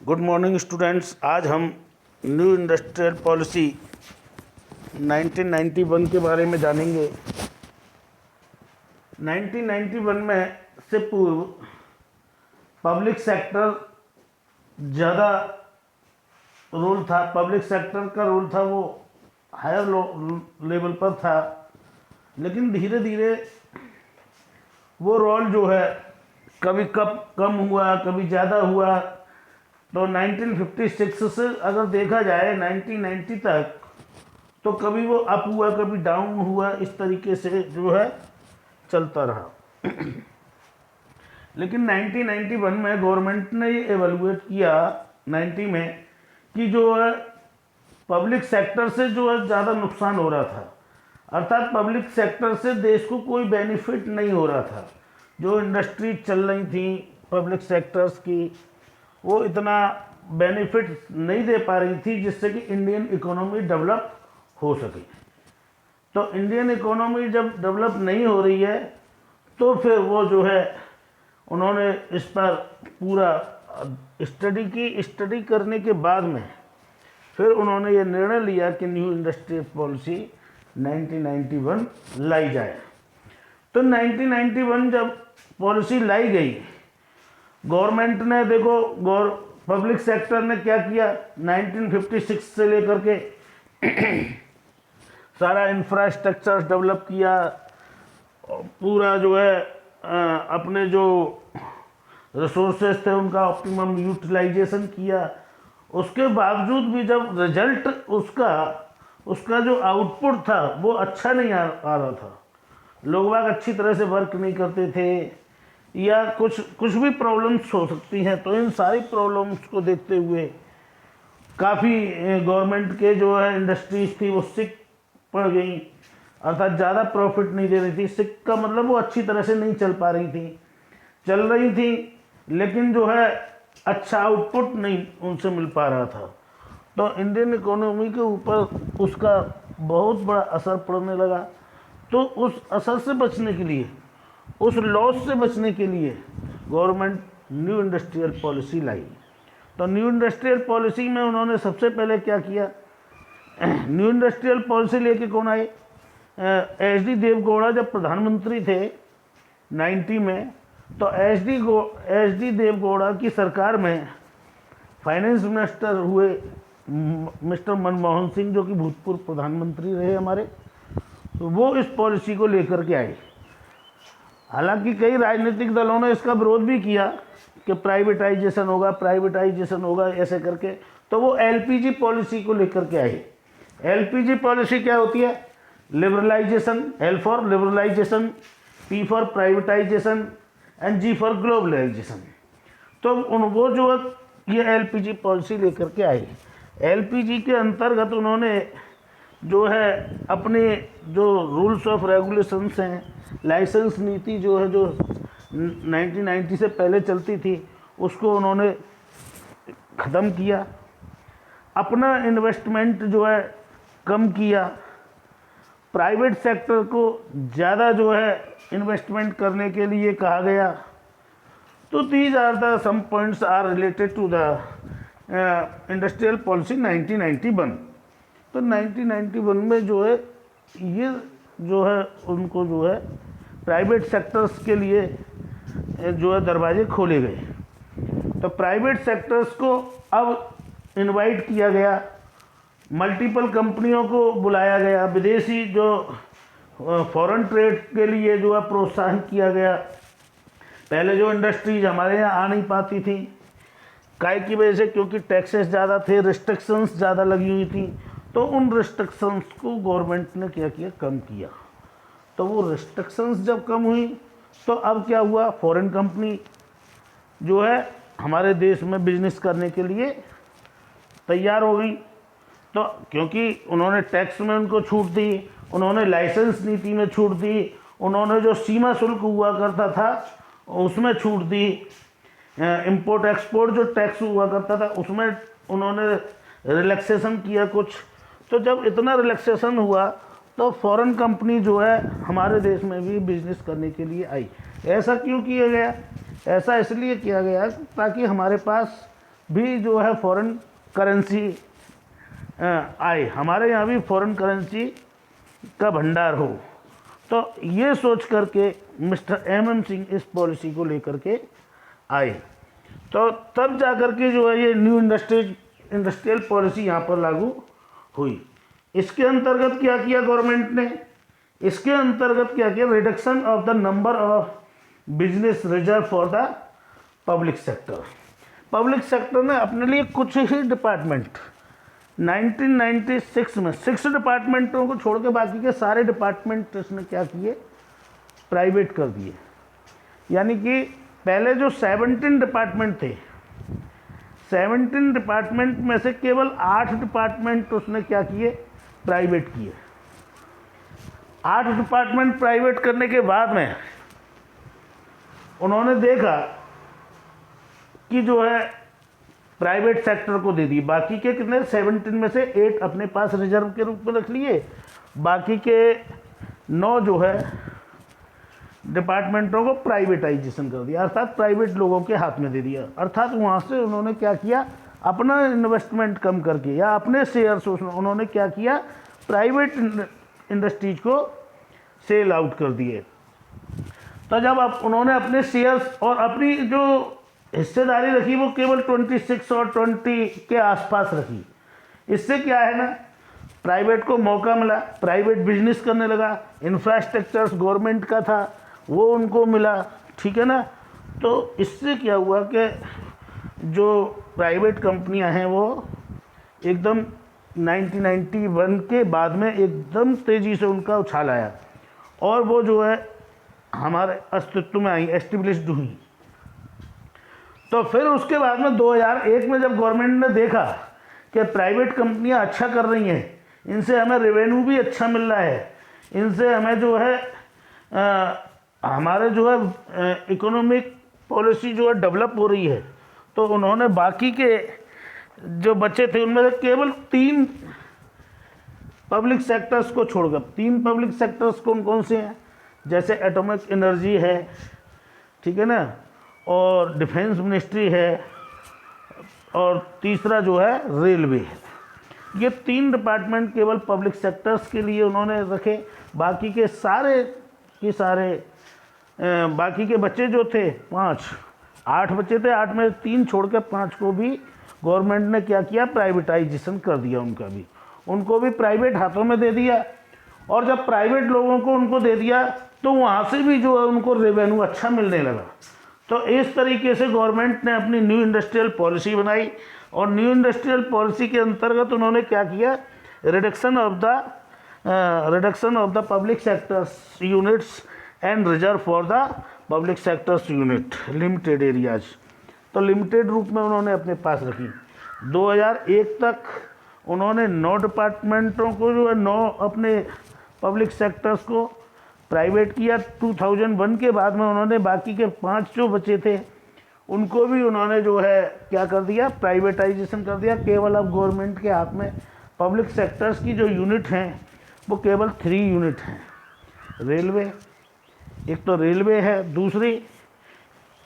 Good morning students. आज हम new industrial policy 1991 के बारे में जानेंगे। 1991 में से पूर्व पब्लिक सेक्टर ज़्यादा रोल था। पब्लिक सेक्टर का रोल था वो हायर लेवल पर था, लेकिन धीरे धीरे वो रोल जो है कभी कम हुआ, कभी ज़्यादा हुआ। तो 1956 से अगर देखा जाए 1990 तक, तो कभी वो अप हुआ, कभी डाउन हुआ, इस तरीके से जो है चलता रहा। लेकिन 1991 में गवर्नमेंट ने ये एवेलुएट किया 90 में कि जो है पब्लिक सेक्टर से जो है ज़्यादा नुकसान हो रहा था, अर्थात पब्लिक सेक्टर से देश को कोई बेनिफिट नहीं हो रहा था। जो इंडस्ट्री चल रही थी पब्लिक सेक्टर्स की, वो इतना बेनिफिट नहीं दे पा रही थी जिससे कि इंडियन इकोनॉमी डेवलप हो सके। तो इंडियन इकोनॉमी जब डेवलप नहीं हो रही है, तो फिर वो जो है उन्होंने इस पर पूरा स्टडी करने के बाद में फिर उन्होंने ये निर्णय लिया कि न्यू इंडस्ट्रियल पॉलिसी 1991 लाई जाए। तो 1991 जब पॉलिसी लाई गई, गवर्नमेंट ने देखो पब्लिक सेक्टर ने क्या किया, 1956 से लेकर के सारा इंफ्रास्ट्रक्चर डेवलप किया, पूरा जो है अपने जो रिसोर्सेज थे उनका ऑप्टिमम यूटिलाइजेशन किया। उसके बावजूद भी जब रिजल्ट उसका जो आउटपुट था वो अच्छा नहीं आ रहा था, लोग बाग अच्छी तरह से वर्क नहीं करते थे, या कुछ भी प्रॉब्लम्स हो सकती हैं। तो इन सारी प्रॉब्लम्स को देखते हुए काफ़ी गवर्नमेंट के जो है इंडस्ट्रीज थी वो सिक पड़ गई, अर्थात ज़्यादा प्रॉफिट नहीं दे रही थी। सिक का मतलब वो अच्छी तरह से नहीं चल पा रही थी, चल रही थी लेकिन जो है अच्छा आउटपुट नहीं उनसे मिल पा रहा था। तो इंडियन इकोनॉमी के ऊपर उसका बहुत बड़ा असर पड़ने लगा। तो उस असर से बचने के लिए, उस लॉस से बचने के लिए गवर्नमेंट न्यू इंडस्ट्रियल पॉलिसी लाई। तो न्यू इंडस्ट्रियल पॉलिसी में उन्होंने सबसे पहले क्या किया, न्यू इंडस्ट्रियल पॉलिसी लेके कौन आए, एच.डी. देवगौड़ा जब प्रधानमंत्री थे 90 में, तो एच.डी. देवगौड़ा की सरकार में फाइनेंस मिनिस्टर हुए मिस्टर मनमोहन सिंह, जो कि भूतपूर्व प्रधानमंत्री रहे हमारे। तो वो इस पॉलिसी को लेकर के आए। हालांकि कई राजनीतिक दलों ने इसका विरोध भी किया कि प्राइवेटाइजेशन होगा ऐसे करके। तो वो एलपीजी पॉलिसी को लेकर के आए। एलपीजी पॉलिसी क्या होती है, liberalisation, L for liberalisation, P for privatisation and G for globalisation. तो वो जो ये एलपीजी पॉलिसी लेकर के आए। एलपीजी के अंतर्गत उन्होंने जो है अपने जो रूल्स ऑफ रेगुलेशंस हैं, लाइसेंस नीति जो है, जो 1990 से पहले चलती थी, उसको उन्होंने ख़त्म किया। अपना इन्वेस्टमेंट जो है कम किया, प्राइवेट सेक्टर को ज़्यादा जो है इन्वेस्टमेंट करने के लिए कहा गया। तो these are the some points are related to the industrial policy 1991। तो 1991 में जो है ये जो है उनको जो है प्राइवेट सेक्टर्स के लिए जो है दरवाजे खोले गए। तो प्राइवेट सेक्टर्स को अब इनवाइट किया गया, मल्टीपल कंपनियों को बुलाया गया, विदेशी जो फॉरेन ट्रेड के लिए जो है प्रोत्साहन किया गया। पहले जो इंडस्ट्रीज हमारे यहाँ आ नहीं पाती थी, काय की वजह से, क्योंकि टैक्सेस ज़्यादा थे, रिस्ट्रिक्शंस ज़्यादा लगी हुई थी। तो उन रिस्ट्रिक्शंस को गवर्नमेंट ने क्या किया, कम किया। तो वो रिस्ट्रिक्शंस जब कम हुई, तो अब क्या हुआ, फॉरेन कंपनी जो है हमारे देश में बिजनेस करने के लिए तैयार हो गई। तो क्योंकि उन्होंने टैक्स में उनको छूट दी, उन्होंने लाइसेंस नीति में छूट दी, उन्होंने जो सीमा शुल्क हुआ करता था उसमें छूट दी, इंपोर्ट एक्सपोर्ट जो टैक्स हुआ करता था उसमें उन्होंने रिलैक्सेशन किया कुछ। तो जब इतना रिलैक्सेशन हुआ, तो फॉरेन कंपनी जो है हमारे देश में भी बिजनेस करने के लिए आई। ऐसा क्यों किया गया, ऐसा इसलिए किया गया ताकि हमारे पास भी जो है फॉरेन करेंसी आए, हमारे यहाँ भी फॉरेन करेंसी का भंडार हो। तो ये सोच करके मिस्टर एम सिंह इस पॉलिसी को लेकर के आए। तो तब जा कर के जो है ये न्यू इंडस्ट्रियल पॉलिसी यहाँ पर लागू हुई। इसके अंतर्गत क्या किया गवर्नमेंट ने, इसके अंतर्गत क्या किया, reduction of the number of business reserve for the public sector. Public sector ने अपने लिए कुछ ही डिपार्टमेंट 1996 में 6 डिपार्टमेंटों को छोड़ के बाकी के सारे डिपार्टमेंट इसने क्या किए, प्राइवेट कर दिए। यानी कि पहले जो 17 डिपार्टमेंट थे, 17 डिपार्टमेंट में से केवल 8 डिपार्टमेंट उसने क्या किए, प्राइवेट किए। 8 डिपार्टमेंट प्राइवेट करने के बाद में उन्होंने देखा कि जो है प्राइवेट सेक्टर को दे दी, बाकी के कितने 17 में से 8 अपने पास रिजर्व के रूप में रख लिए, बाकी के 9 जो है डिपार्टमेंटों को प्राइवेटाइजेशन कर दिया, अर्थात प्राइवेट लोगों के हाथ में दे दिया। अर्थात वहाँ से उन्होंने क्या किया, अपना इन्वेस्टमेंट कम करके या अपने शेयर्स उन्होंने क्या किया, प्राइवेट इंडस्ट्रीज को सेल आउट कर दिए। तो जब अब उन्होंने अपने शेयर्स और अपनी जो हिस्सेदारी रखी वो केवल 26 और 20 के आसपास रखी। इससे क्या है ना, प्राइवेट को मौका मिला, प्राइवेट बिजनेस करने लगा, इंफ्रास्ट्रक्चर्स गवर्नमेंट का था वो उनको मिला, ठीक है ना। तो इससे क्या हुआ कि जो प्राइवेट कंपनियां हैं वो एकदम 1991 के बाद में एकदम तेज़ी से उनका उछाल आया और वो जो है हमारे अस्तित्व में आई, एस्टेब्लिश्ड हुई। तो फिर उसके बाद में 2001 में जब गवर्नमेंट ने देखा कि प्राइवेट कंपनियां अच्छा कर रही हैं, इनसे हमें रेवेन्यू भी अच्छा मिल रहा है, इनसे हमें जो है हमारे जो है इकोनॉमिक पॉलिसी जो है डेवलप हो रही है, तो उन्होंने बाकी के जो बच्चे थे उनमें से केवल 3 पब्लिक सेक्टर्स को छोड़कर, 3 पब्लिक सेक्टर्स कौन कौन से हैं, जैसे एटॉमिक एनर्जी है, ठीक है ना, और डिफेंस मिनिस्ट्री है, और तीसरा जो है रेलवे है। ये 3 डिपार्टमेंट केवल पब्लिक सेक्टर्स के लिए उन्होंने रखे। बाकी के सारे बाकी के बच्चे जो थे 8 बच्चे थे, 8 में 3 छोड़ के 5 को भी गवर्नमेंट ने क्या किया, प्राइवेटाइजेशन कर दिया। उनको भी प्राइवेट हाथों में दे दिया। और जब प्राइवेट लोगों को उनको दे दिया तो वहाँ से भी जो है उनको रेवेन्यू अच्छा मिलने लगा। तो इस तरीके से गवर्नमेंट ने अपनी न्यू इंडस्ट्रियल पॉलिसी बनाई और न्यू इंडस्ट्रियल पॉलिसी के अंतर्गत उन्होंने क्या किया, reduction of the public sectors units and reserve for the public sectors unit limited areas. तो लिमिटेड रूप में उन्होंने अपने पास रखी। 2001 तक उन्होंने 9 डिपार्टमेंटों को जो है 9 अपने पब्लिक सेक्टर्स को प्राइवेट किया। 2001 के बाद में उन्होंने बाकी के 5 जो बचे थे उनको भी उन्होंने जो है क्या कर दिया, प्राइवेटाइजेशन कर दिया। केवल अब गवर्नमेंट के हाथ में पब्लिक सेक्टर्स की जो यूनिट हैं वो केवल 3 यूनिट हैं। रेलवे, एक तो रेलवे है, दूसरी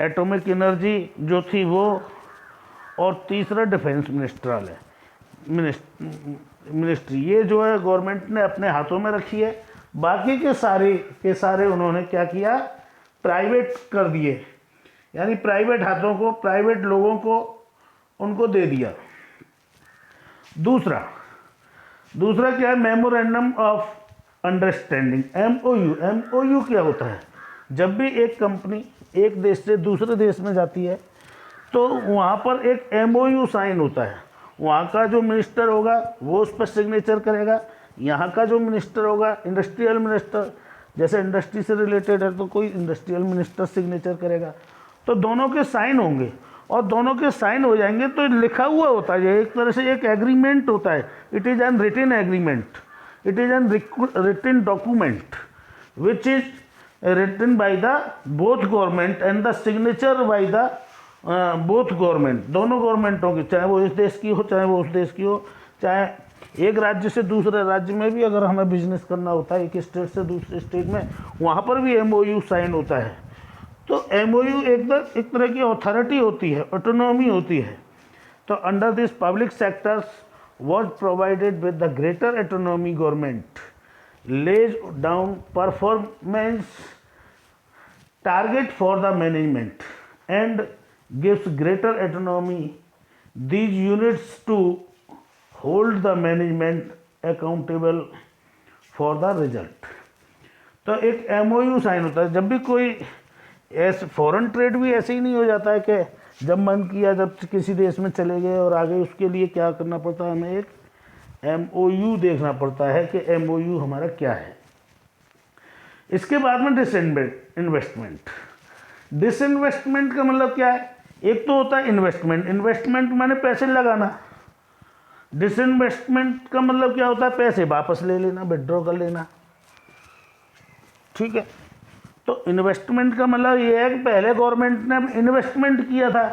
एटॉमिक एनर्जी जो थी वो, और तीसरा डिफेंस मिनिस्ट्री। ये जो है गवर्नमेंट ने अपने हाथों में रखी है। बाकी के सारे उन्होंने क्या किया, प्राइवेट कर दिए, यानी प्राइवेट हाथों को, प्राइवेट लोगों को उनको दे दिया। दूसरा क्या है, मेमोरेंडम ऑफ अंडरस्टैंडिंग, MOU क्या होता है, जब भी एक कंपनी एक देश से दूसरे देश में जाती है तो वहाँ पर एक MOU साइन होता है। वहाँ का जो मिनिस्टर होगा वो उस पर सिग्नेचर करेगा, यहाँ का जो मिनिस्टर होगा, इंडस्ट्रियल मिनिस्टर, जैसे इंडस्ट्री से रिलेटेड है तो कोई इंडस्ट्रियल मिनिस्टर सिग्नेचर करेगा। तो दोनों के साइन होंगे और दोनों के साइन हो जाएंगे तो लिखा हुआ होता है, एक तरह से एक एग्रीमेंट होता है। It is an written agreement, it is an written document which is written by the both government and the signature by the both government, दोनों गवर्नमेंटों की, चाहे वो इस देश की हो चाहे वो उस देश की हो, चाहे एक राज्य से दूसरे राज्य में भी अगर हमें बिजनेस करना होता है, एक स्टेट से दूसरे स्टेट में, वहाँ पर भी MOU साइन होता है। तो MOU एक तरह की अथॉरिटी होती है, ऑटोनॉमी होती है। तो under this public sectors was provided with the greater autonomy. Government lays down performance target for the management and gives greater autonomy these units to hold the management accountable for the result. तो एक MOU sign होता है जब भी कोई ऐसे foreign trade भी ऐसे ही नहीं हो जाता है कि जब मन किया जब किसी देश में चले गए और आगे उसके लिए क्या करना पड़ता है, हमें एक MOU देखना पड़ता है कि MOU हमारा क्या है। इसके बाद में डिसइन्वेस्टमेंट। डिसइन्वेस्टमेंट का मतलब क्या है? एक तो होता है इन्वेस्टमेंट, इन्वेस्टमेंट माने पैसे लगाना। डिसइन्वेस्टमेंट का मतलब क्या होता है? पैसे वापस ले लेना, विड्रॉ कर लेना। ठीक है, तो इन्वेस्टमेंट का मतलब ये है कि पहले गवर्नमेंट ने इन्वेस्टमेंट किया था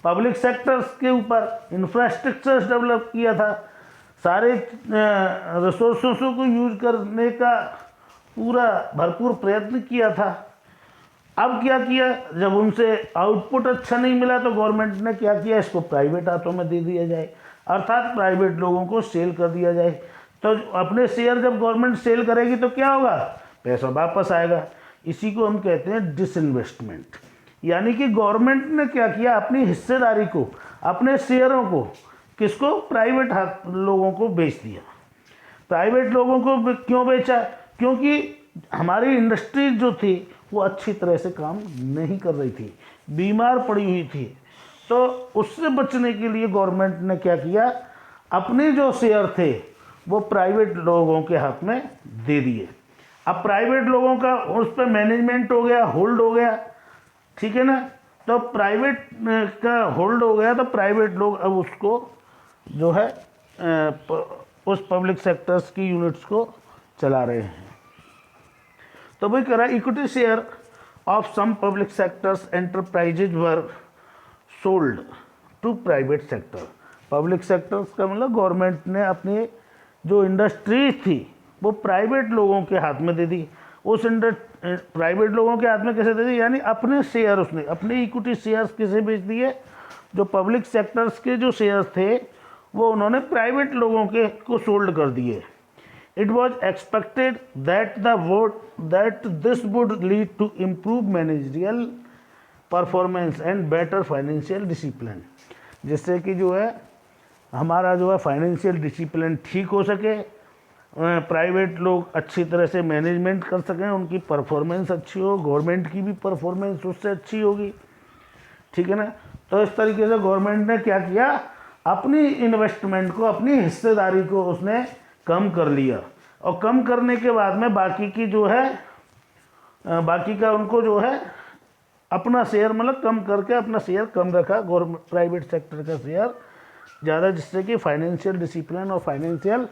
पब्लिक सेक्टर्स के ऊपर, इंफ्रास्ट्रक्चर्स डेवलप किया था, सारे रिसोर्सों को यूज करने का पूरा भरपूर प्रयत्न किया था। अब क्या किया, जब उनसे आउटपुट अच्छा नहीं मिला तो गवर्नमेंट ने क्या किया, इसको प्राइवेट हाथों में दे दिया जाए, अर्थात प्राइवेट लोगों को सेल कर दिया जाए। तो अपने शेयर जब गवर्नमेंट सेल करेगी तो क्या होगा, पैसा वापस आएगा। इसी को हम कहते हैं डिसइन्वेस्टमेंट। यानी कि गवर्नमेंट ने क्या किया, अपनी हिस्सेदारी को, अपने शेयरों को किसको, प्राइवेट लोगों को बेच दिया। प्राइवेट लोगों को क्यों बेचा? क्योंकि हमारी इंडस्ट्री जो थी वो अच्छी तरह से काम नहीं कर रही थी, बीमार पड़ी हुई थी। तो उससे बचने के लिए गवर्नमेंट ने क्या किया, अपने जो शेयर थे वो प्राइवेट लोगों के हाथ में दे दिए। अब प्राइवेट लोगों का उस पर मैनेजमेंट हो गया, होल्ड हो गया, ठीक है ना। तो प्राइवेट का होल्ड हो गया तो प्राइवेट लोग अब उसको जो है उस पब्लिक सेक्टर्स की यूनिट्स को चला रहे हैं। तो भाई करा, equity share of some public sectors enterprises were sold to private sector. Public sectors का मतलब गवर्नमेंट ने अपनी जो इंडस्ट्री थी वो प्राइवेट लोगों के हाथ में दे दी। उस प्राइवेट लोगों के हाथ में कैसे दे दी, यानी अपने शेयर, उसने अपने इक्विटी शेयर्स किसे बेच दिए, जो पब्लिक सेक्टर्स के जो शेयर्स थे वो उन्होंने प्राइवेट लोगों के को सोल्ड कर दिए। It was expected that this would lead to improve managerial performance and better financial discipline, जिससे कि जो है हमारा जो है फाइनेंशियल डिसिप्लिन ठीक हो सके, प्राइवेट लोग अच्छी तरह से मैनेजमेंट कर सकें, उनकी परफॉर्मेंस अच्छी हो, गवर्नमेंट की भी परफॉर्मेंस उससे अच्छी होगी, ठीक है ना। तो इस तरीके से गवर्नमेंट ने क्या किया, अपनी इन्वेस्टमेंट को, अपनी हिस्सेदारी को उसने कम कर लिया, और कम करने के बाद में बाकी की जो है बाकी का उनको जो है अपना शेयर मतलब कम करके अपना शेयर कम रखा, गवर्नमेंट प्राइवेट सेक्टर का शेयर ज़्यादा, जिससे कि फाइनेंशियल डिसिप्लिन और फाइनेंशियल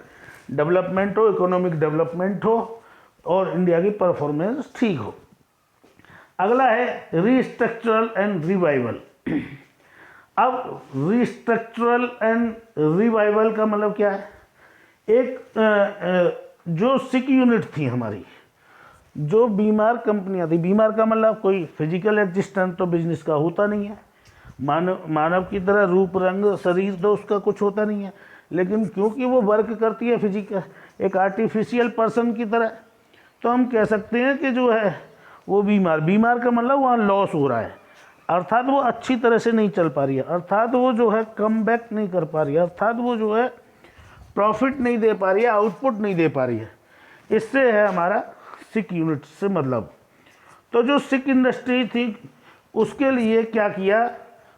डेवलपमेंट हो, इकोनॉमिक डेवलपमेंट हो और इंडिया की परफॉर्मेंस ठीक हो। अगला है रीस्ट्रक्चरल एंड रिवाइवल। अब रीस्ट्रक्चरल एंड रिवाइवल का मतलब क्या है, एक जो सिक यूनिट थी हमारी, जो बीमार कंपनियां थी, बीमार का मतलब कोई फिजिकल एग्जिस्टेंस तो बिजनेस का होता नहीं है, मानव की तरह रूप रंग शरीर तो उसका कुछ होता नहीं है, लेकिन क्योंकि वो वर्क करती है फिजिकल एक आर्टिफिशियल पर्सन की तरह, तो हम कह सकते हैं कि जो है वो बीमार का मतलब वहाँ लॉस हो रहा है, अर्थात वो अच्छी तरह से नहीं चल पा रही है, अर्थात वो जो है कम बैक नहीं कर पा रही है, अर्थात वो जो है प्रॉफिट नहीं दे पा रही है, आउटपुट नहीं दे पा रही है। इससे है हमारा सिक यूनिट से मतलब। तो जो सिक इंडस्ट्री थी उसके लिए क्या किया,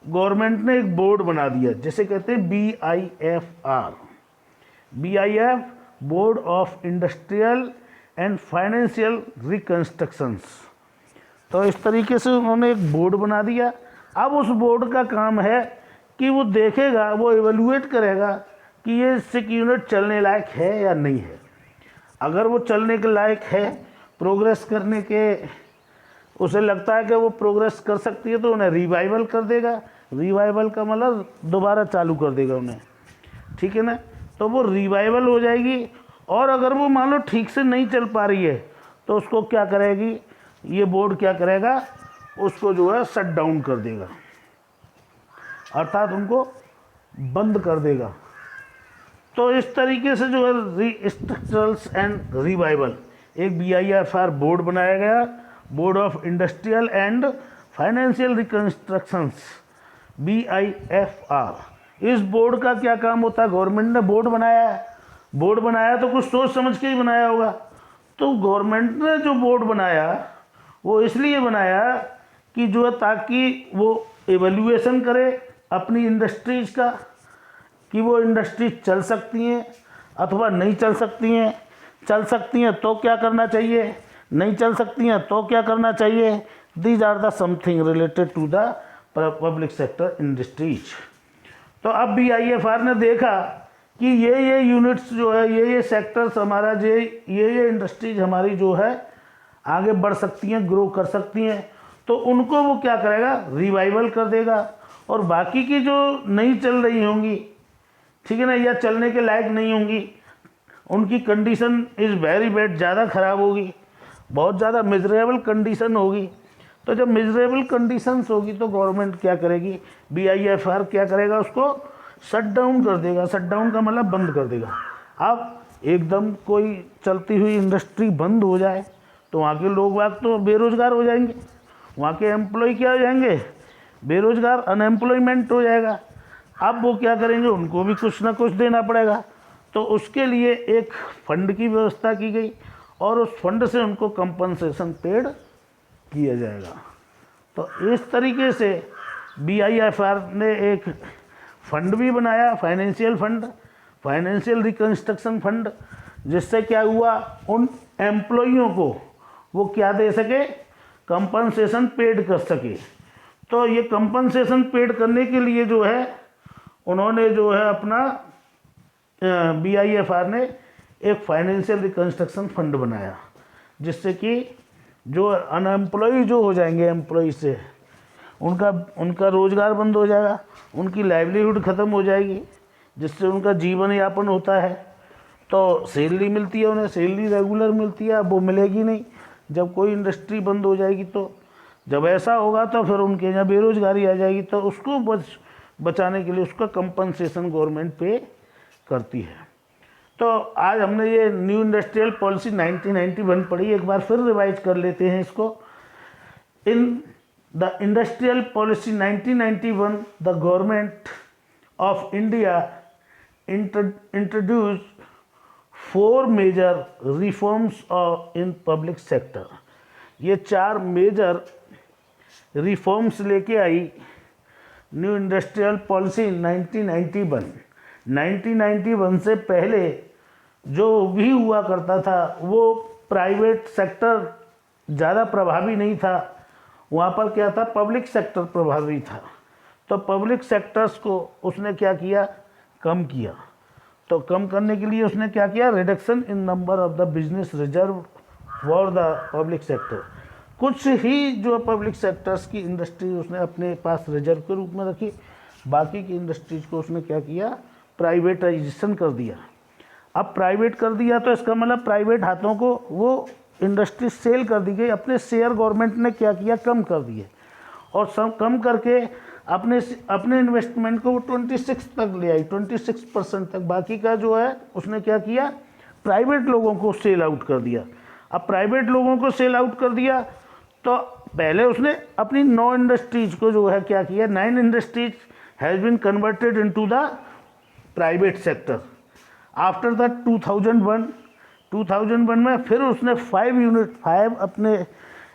गवर्नमेंट ने एक बोर्ड बना दिया, जैसे कहते हैं BIFR, board of industrial and financial reconstructions. तो इस तरीके से उन्होंने एक बोर्ड बना दिया। अब उस बोर्ड का काम है कि वो देखेगा, वो इवेलुएट करेगा कि ये सिक यूनिट चलने लायक है या नहीं है। अगर वो चलने के लायक है, प्रोग्रेस करने के उसे लगता है कि वो प्रोग्रेस कर सकती है, तो उन्हें रिवाइवल कर देगा। रिवाइवल का मतलब दोबारा चालू कर देगा उन्हें, ठीक है ना। तो वो रिवाइवल हो जाएगी, और अगर वो मान लो ठीक से नहीं चल पा रही है तो उसको क्या करेगी, ये बोर्ड क्या करेगा, उसको जो है शट डाउन कर देगा, अर्थात उनको बंद कर देगा। तो इस तरीके से जो है रीस्ट्रक्चरल्स एंड रिवाइवल, एक BIFR बोर्ड बनाया गया, board of industrial and financial reconstructions, BIFR। इस बोर्ड का क्या काम होता है? गवर्नमेंट ने बोर्ड बनाया है, बोर्ड बनाया तो कुछ सोच समझ के ही बनाया होगा। तो गवर्नमेंट ने जो बोर्ड बनाया वो इसलिए बनाया कि जो है ताकि वो एवेल्यूएशन करे अपनी इंडस्ट्रीज़ का, कि वो इंडस्ट्रीज चल सकती हैं अथवा नहीं चल सकती हैं, चल सकती हैं तो क्या करना चाहिए, नहीं चल सकती हैं तो क्या करना चाहिए। These are the something related to the public sector industries. तो अब BIFR ने देखा कि ये यूनिट्स जो है, ये सेक्टर्स हमारा, ये इंडस्ट्रीज हमारी जो है आगे बढ़ सकती हैं, ग्रो कर सकती हैं, तो उनको वो क्या करेगा, रिवाइवल कर देगा। और बाकी की जो नहीं चल रही होंगी, ठीक है ना, या चलने के लायक नहीं होंगी, उनकी कंडीशन इज़ वेरी बैड, ज़्यादा ख़राब होगी, बहुत ज़्यादा मिजरेबल कंडीशन होगी। तो जब मिजरेबल कंडीशंस होगी तो गवर्नमेंट क्या करेगी, BIFR क्या करेगा, उसको शट डाउन कर देगा। शट डाउन का मतलब बंद कर देगा। अब एकदम कोई चलती हुई इंडस्ट्री बंद हो जाए तो वहाँ के लोग बाग तो बेरोज़गार हो जाएंगे, वहाँ के एम्प्लॉय क्या हो जाएंगे, बेरोज़गार, अनएम्प्लॉयमेंट हो जाएगा। अब वो क्या करेंगे, उनको भी कुछ ना कुछ देना पड़ेगा। तो उसके लिए एक फंड की व्यवस्था की गई और उस फंड से उनको कंपनसेशन पेड किया जाएगा। तो इस तरीके से BIFR ने एक फंड भी बनाया, financial fund, financial reconstruction fund, जिससे क्या हुआ, उन एम्प्लॉइयों को वो क्या दे सके, कंपनसेशन पेड कर सके। तो ये कंपनसेशन पेड करने के लिए जो है उन्होंने जो है अपना BIFR ने एक फाइनेंशियल रिकंस्ट्रक्शन फंड बनाया, जिससे कि जो अनएम्प्लॉय जो हो जाएंगे, एम्प्लॉय से उनका रोज़गार बंद हो जाएगा, उनकी लाइवलीहुड ख़त्म हो जाएगी, जिससे उनका जीवन यापन होता है। तो सैलरी मिलती है उन्हें, सैलरी रेगुलर मिलती है, अब वो मिलेगी नहीं जब कोई इंडस्ट्री बंद हो जाएगी। तो जब ऐसा होगा तो फिर उनके यहाँ बेरोज़गारी आ जाएगी, तो उसको बचाने के लिए उसका कंपनसेशन गवर्नमेंट पे करती है। तो आज हमने ये न्यू इंडस्ट्रियल पॉलिसी 1991 पढ़ी, एक बार फिर रिवाइज कर लेते हैं इसको। In the industrial policy 1991 the government of India introduce 4 major reforms in public sector. ये 4 मेजर रिफॉर्म्स लेके आई न्यू इंडस्ट्रियल पॉलिसी 1991। 1991 से पहले जो भी हुआ करता था वो प्राइवेट सेक्टर ज़्यादा प्रभावी नहीं था, वहाँ पर क्या था, पब्लिक सेक्टर प्रभावी था। तो पब्लिक सेक्टर्स को उसने क्या किया, कम किया। तो कम करने के लिए उसने क्या किया, reduction in number of the business reserve for the public sector. कुछ ही जो पब्लिक सेक्टर्स की इंडस्ट्री उसने अपने पास रिजर्व के रूप में रखी, बाकी की इंडस्ट्रीज को उसने क्या किया, प्राइवेटाइजेशन कर दिया। अब प्राइवेट कर दिया तो इसका मतलब प्राइवेट हाथों को वो इंडस्ट्री सेल कर दी गई, अपने शेयर गवर्नमेंट ने क्या किया, कम कर दिए, और सब कम करके अपने इन्वेस्टमेंट को वो 26 तक ले आई, 26% तक। बाकी का जो है उसने क्या किया, प्राइवेट लोगों को सेल आउट कर दिया। अब प्राइवेट लोगों को सेल आउट कर दिया तो पहले उसने अपनी 9 इंडस्ट्रीज को जो है क्या किया, 9 industries has been converted into the private sector. After the 2001 में फिर उसने 5 अपने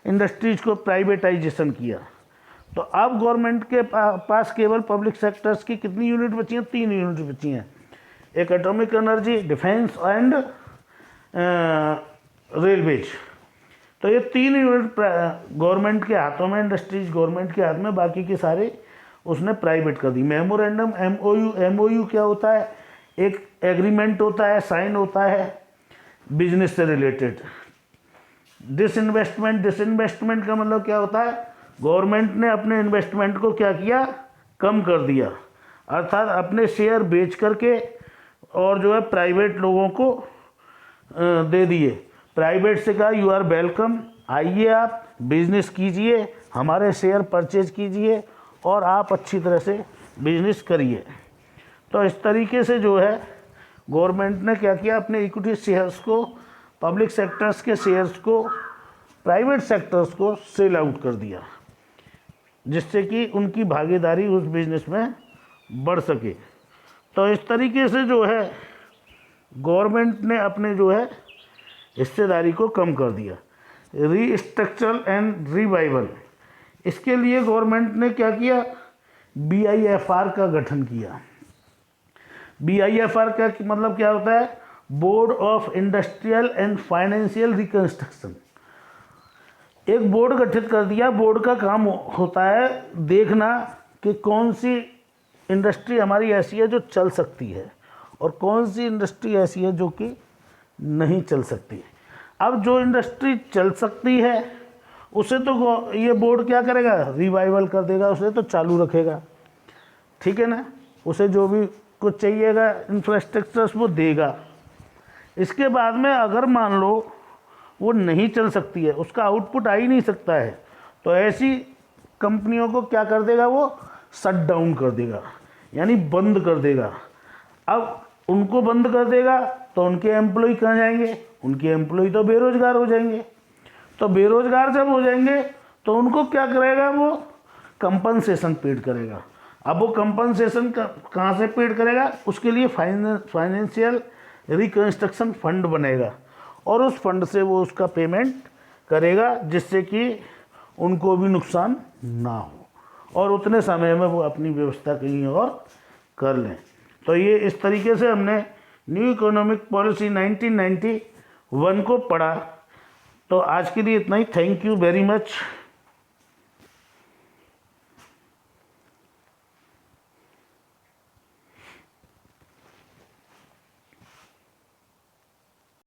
इंडस्ट्रीज को प्राइवेटाइजेशन किया। तो अब गवर्नमेंट के पास केवल पब्लिक सेक्टर्स की कितनी यूनिट बची हैं, 3 यूनिट बची हैं। एक atomic energy, defence and railways. तो ये 3 यूनिट गवर्नमेंट के हाथों में, इंडस्ट्रीज गवर्नमेंट के हाथ में, बाकी के सारे उसने प्राइवेट कर दी। मेमोरेंडम, MOU क्या होता है, एक एग्रीमेंट होता है, साइन होता है बिजनेस से रिलेटेड। डिसइन्वेस्टमेंट का मतलब क्या होता है, गवर्नमेंट ने अपने इन्वेस्टमेंट को क्या किया, कम कर दिया, अर्थात अपने शेयर बेच करके और जो है प्राइवेट लोगों को दे दिए। प्राइवेट से कहा यू आर वेलकम, आइए आप बिजनेस कीजिए, हमारे शेयर परचेज कीजिए और आप अच्छी तरह से बिजनेस करिए। तो इस तरीके से जो है गवर्नमेंट ने क्या किया, अपने इक्विटी शेयर्स को, पब्लिक सेक्टर्स के शेयर्स को प्राइवेट सेक्टर्स को सेल आउट कर दिया, जिससे कि उनकी भागीदारी उस बिजनेस में बढ़ सके। तो इस तरीके से जो है गवर्नमेंट ने अपने जो है हिस्सेदारी को कम कर दिया। रीस्ट्रक्चरल एंड रिवाइवल, इसके लिए गवर्नमेंट ने क्या किया, BIFR का गठन किया। BIFR का मतलब क्या होता है, board of industrial and financial reconstruction. एक बोर्ड गठित कर दिया। बोर्ड का काम होता है देखना कि कौन सी इंडस्ट्री हमारी ऐसी है जो चल सकती है और कौन सी इंडस्ट्री ऐसी है जो कि नहीं चल सकती। अब जो इंडस्ट्री चल सकती है उसे तो ये बोर्ड क्या करेगा, रिवाइवल कर देगा, उसे तो चालू रखेगा, ठीक है ना, उसे जो भी कुछ चाहिएगा इंफ्रास्ट्रक्चर्स वो देगा। इसके बाद में अगर मान लो वो नहीं चल सकती है, उसका आउटपुट आ ही नहीं सकता है, तो ऐसी कंपनियों को क्या कर देगा, वो शट डाउन कर देगा, यानी बंद कर देगा। अब उनको बंद कर देगा तो उनके एम्प्लॉय कहाँ जाएंगे, उनके एम्प्लॉय तो बेरोजगार हो जाएंगे। तो बेरोजगार जब हो जाएंगे तो उनको क्या करेगा, वो कंपनसेशन पेड करेगा। अब वो कंपनसेशन कहाँ से पेड करेगा, उसके लिए फाइनेंशियल रिकंस्ट्रक्शन फंड बनेगा और उस फंड से वो उसका पेमेंट करेगा, जिससे कि उनको भी नुकसान ना हो और उतने समय में वो अपनी व्यवस्था कहीं और कर लें। तो ये इस तरीके से हमने न्यू इकोनॉमिक पॉलिसी 1991 को पढ़ा। तो आज के लिए इतना ही। Thank you very much.